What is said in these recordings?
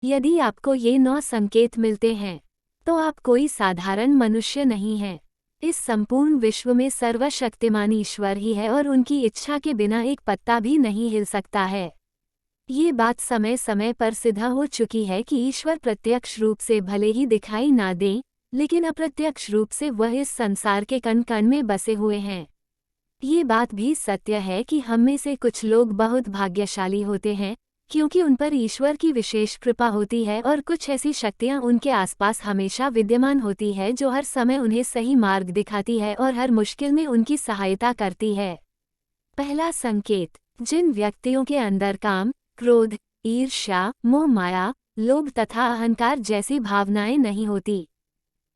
यदि आपको ये 9 संकेत मिलते हैं, तो आप कोई साधारण मनुष्य नहीं हैं। इस संपूर्ण विश्व में सर्वशक्तिमान ईश्वर ही है और उनकी इच्छा के बिना एक पत्ता भी नहीं हिल सकता है। ये बात समय समय पर सिद्ध हो चुकी है कि ईश्वर प्रत्यक्ष रूप से भले ही दिखाई ना दें, लेकिन अप्रत्यक्ष रूप से वह इस संसार के कण कण में बसे हुए हैं। ये बात भी सत्य है कि हम में से कुछ लोग बहुत भाग्यशाली होते हैं, क्योंकि उन पर ईश्वर की विशेष कृपा होती है और कुछ ऐसी शक्तियां उनके आसपास हमेशा विद्यमान होती है जो हर समय उन्हें सही मार्ग दिखाती है और हर मुश्किल में उनकी सहायता करती है। पहला संकेत, जिन व्यक्तियों के अंदर काम, क्रोध, ईर्ष्या, मोह माया, लोभ तथा अहंकार जैसी भावनाएं नहीं होती,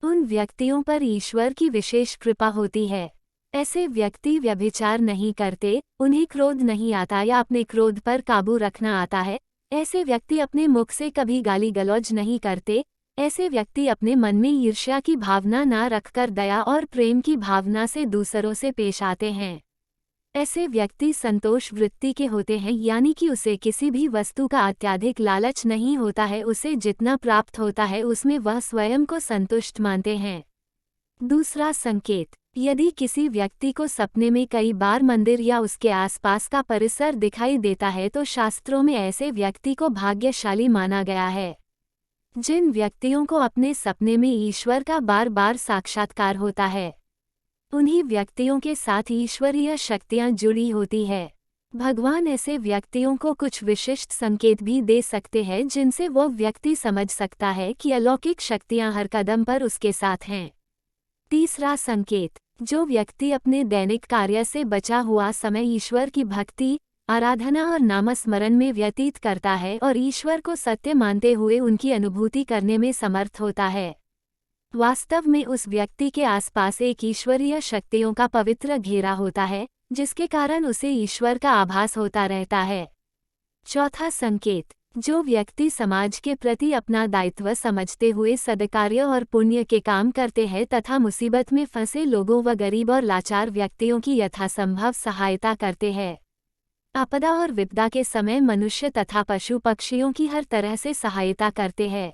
उन व्यक्तियों पर ईश्वर की विशेष कृपा होती है। ऐसे व्यक्ति व्यभिचार नहीं करते, उन्हें क्रोध नहीं आता या अपने क्रोध पर काबू रखना आता है। ऐसे व्यक्ति अपने मुख से कभी गाली गलौज नहीं करते। ऐसे व्यक्ति अपने मन में ईर्ष्या की भावना ना रखकर दया और प्रेम की भावना से दूसरों से पेश आते हैं। ऐसे व्यक्ति संतोष वृत्ति के होते हैं, यानी कि उसे किसी भी वस्तु का अत्यधिक लालच नहीं होता है। उसे जितना प्राप्त होता है उसमें वह स्वयं को संतुष्ट मानते हैं। दूसरा संकेत, यदि किसी व्यक्ति को सपने में कई बार मंदिर या उसके आसपास का परिसर दिखाई देता है तो शास्त्रों में ऐसे व्यक्ति को भाग्यशाली माना गया है। जिन व्यक्तियों को अपने सपने में ईश्वर का बार बार साक्षात्कार होता है, उन्हीं व्यक्तियों के साथ ईश्वरीय शक्तियां जुड़ी होती है। भगवान ऐसे व्यक्तियों को कुछ विशिष्ट संकेत भी दे सकते हैं जिनसे वो व्यक्ति समझ सकता है कि अलौकिक शक्तियां हर कदम पर उसके साथ हैं। तीसरा संकेत, जो व्यक्ति अपने दैनिक कार्य से बचा हुआ समय ईश्वर की भक्ति, आराधना और नामस्मरण में व्यतीत करता है और ईश्वर को सत्य मानते हुए उनकी अनुभूति करने में समर्थ होता है, वास्तव में उस व्यक्ति के आसपास एक ईश्वरीय शक्तियों का पवित्र घेरा होता है, जिसके कारण उसे ईश्वर का आभास होता रहता है। चौथा संकेत, जो व्यक्ति समाज के प्रति अपना दायित्व समझते हुए सद्कार्य और पुण्य के काम करते हैं तथा मुसीबत में फंसे लोगों व गरीब और लाचार व्यक्तियों की यथासंभव सहायता करते हैं। आपदा और विपदा के समय मनुष्य तथा पशु पक्षियों की हर तरह से सहायता करते हैं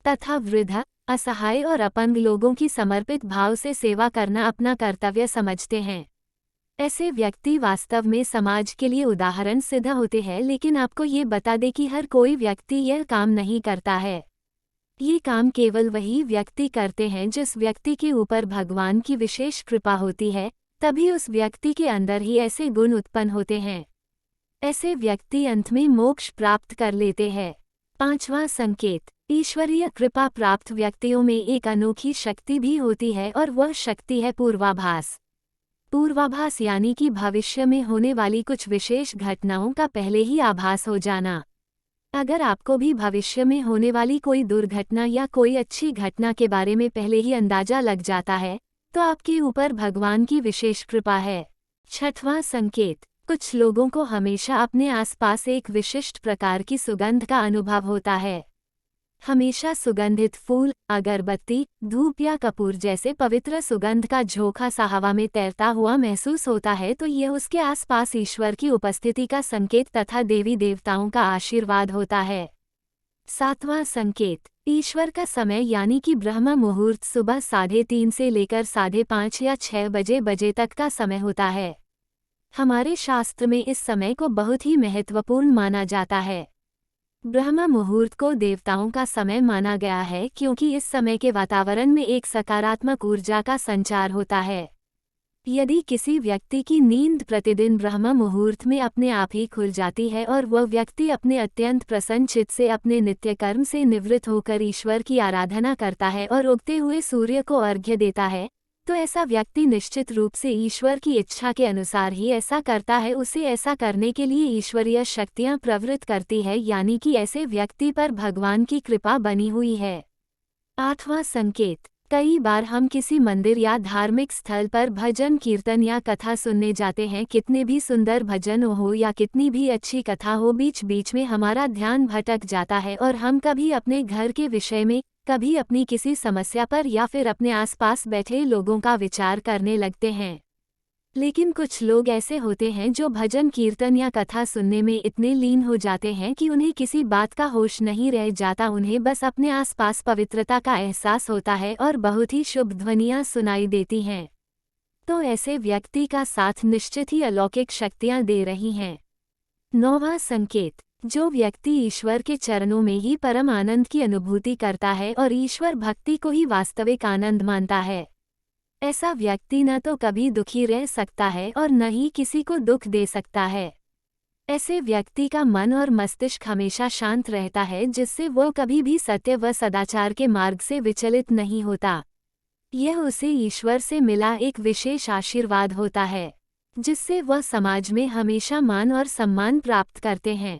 तथा वृद्ध, असहाय और अपंग लोगों की समर्पित भाव से सेवा करना अपना कर्तव्य समझते हैं। ऐसे व्यक्ति वास्तव में समाज के लिए उदाहरण सिद्ध होते हैं, लेकिन आपको ये बता दें कि हर कोई व्यक्ति यह काम नहीं करता है। ये काम केवल वही व्यक्ति करते हैं जिस व्यक्ति के ऊपर भगवान की विशेष कृपा होती है, तभी उस व्यक्ति के अंदर ही ऐसे गुण उत्पन्न होते हैं। ऐसे व्यक्ति अंत में मोक्ष प्राप्त कर लेते हैं। पांचवां संकेत, ईश्वरीय कृपा प्राप्त व्यक्तियों में एक अनोखी शक्ति भी होती है और वह शक्ति है पूर्वाभास। पूर्वाभास यानी कि भविष्य में होने वाली कुछ विशेष घटनाओं का पहले ही आभास हो जाना। अगर आपको भी भविष्य में होने वाली कोई दुर्घटना या कोई अच्छी घटना के बारे में पहले ही अंदाजा लग जाता है, तो आपके ऊपर भगवान की विशेष कृपा है। छठवां संकेत, कुछ लोगों को हमेशा अपने आसपास एक विशिष्ट प्रकार की सुगंध का अनुभव होता है। हमेशा सुगंधित फूल, अगरबत्ती, धूप या कपूर जैसे पवित्र सुगंध का झोंका सा हवा में तैरता हुआ महसूस होता है तो यह उसके आसपास ईश्वर की उपस्थिति का संकेत तथा देवी देवताओं का आशीर्वाद होता है। सातवां संकेत, ईश्वर का समय यानी कि ब्रह्म मुहूर्त सुबह 3:30 से लेकर 5:30 या 6 बजे तक का समय होता है। हमारे शास्त्र में इस समय को बहुत ही महत्वपूर्ण माना जाता है। ब्रह्म मुहूर्त को देवताओं का समय माना गया है क्योंकि इस समय के वातावरण में एक सकारात्मक ऊर्जा का संचार होता है। यदि किसी व्यक्ति की नींद प्रतिदिन ब्रह्म मुहूर्त में अपने आप ही खुल जाती है और वह व्यक्ति अपने अत्यंत प्रसन्न चित्त से अपने नित्य कर्म से निवृत्त होकर ईश्वर की आराधना करता है और उगते हुए सूर्य को अर्घ्य देता है, तो ऐसा व्यक्ति निश्चित रूप से ईश्वर की इच्छा के अनुसार ही ऐसा करता है। उसे ऐसा करने के लिए ईश्वरीय शक्तियां प्रवृत्त करती है, यानी कि ऐसे व्यक्ति पर भगवान की कृपा बनी हुई है। आठवां संकेत, कई बार हम किसी मंदिर या धार्मिक स्थल पर भजन कीर्तन या कथा सुनने जाते हैं। कितने भी सुंदर भजन हो या कितनी भी अच्छी कथा हो, बीच बीच में हमारा ध्यान भटक जाता है और हम कभी अपने घर के विषय में, कभी अपनी किसी समस्या पर या फिर अपने आसपास बैठे लोगों का विचार करने लगते हैं। लेकिन कुछ लोग ऐसे होते हैं जो भजन कीर्तन या कथा सुनने में इतने लीन हो जाते हैं कि उन्हें किसी बात का होश नहीं रह जाता। उन्हें बस अपने आसपास पवित्रता का एहसास होता है और बहुत ही शुभ ध्वनियाँ सुनाई देती हैं। तो ऐसे व्यक्ति का साथ निश्चित ही अलौकिक शक्तियाँ दे रही हैं। 9वां संकेत, जो व्यक्ति ईश्वर के चरणों में ही परम आनंद की अनुभूति करता है और ईश्वर भक्ति को ही वास्तविक आनंद मानता है, ऐसा व्यक्ति न तो कभी दुखी रह सकता है और न ही किसी को दुख दे सकता है। ऐसे व्यक्ति का मन और मस्तिष्क हमेशा शांत रहता है, जिससे वो कभी भी सत्य व सदाचार के मार्ग से विचलित नहीं होता। यह उसे ईश्वर से मिला एक विशेष आशीर्वाद होता है, जिससे वह समाज में हमेशा मान और सम्मान प्राप्त करते हैं।